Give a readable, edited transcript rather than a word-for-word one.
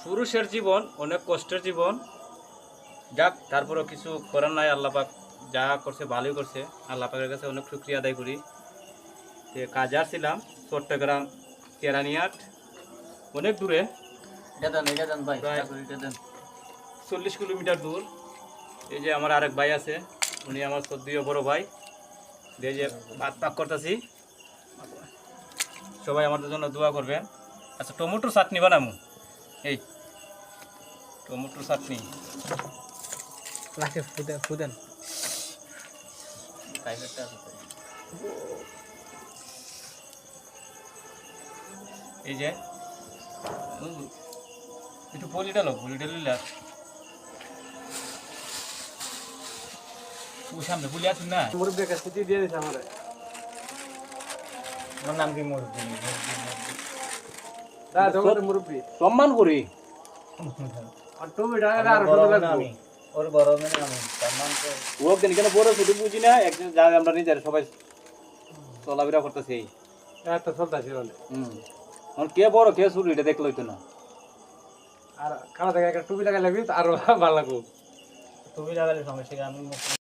পুরুষের জীবন অনেক কষ্টের জীবন, যাক তারপরেও কিছু করার নাই। আল্লাহ পাক যা করছে ভালোই করছে, আল্লাহ পাকের কাছে অনেক শুকরিয়া আদায় করি। কাজে আসছিলাম চট্টগ্রাম কেরানিয়াট, অনেক দূরে, প্রায় 40 কিলোমিটার দূর। এই যে আমার আরেক ভাই আছে, উনি আমার সদ্যীয় বড় ভাই। এই যে ভাত পাক করতেছি, সবাই আমাদের জন্য দোয়া করবেন। আচ্ছা, টমেটোর চাটনি বানাবো, এই টমেটোর চাটনি। ফুদেন এই যে একটু পলিটা লো, পলিটা লিলা সামনে পুলি আসুন না। মুরব্বীর কাছে দিয়ে দিছে আমার নাম কি মুরব্বী? মুরব্বী সম্মান করি আর তুমি আর লাগবে ওর বড় মানে আমি সম্মান করি। ও কেন বড় ছোট বুঝি না, একদিন যা আমরা নিজের সবাই চলাফেরা করতেছি। এত চলতেছে কে বড় কে ছোট এটা দেখলো তো না। আর কানা থেকে একটা টুপি লাগাই লাগবি আরো ভালো লাগবে। তুমি লাগালে সমস্যা, আমি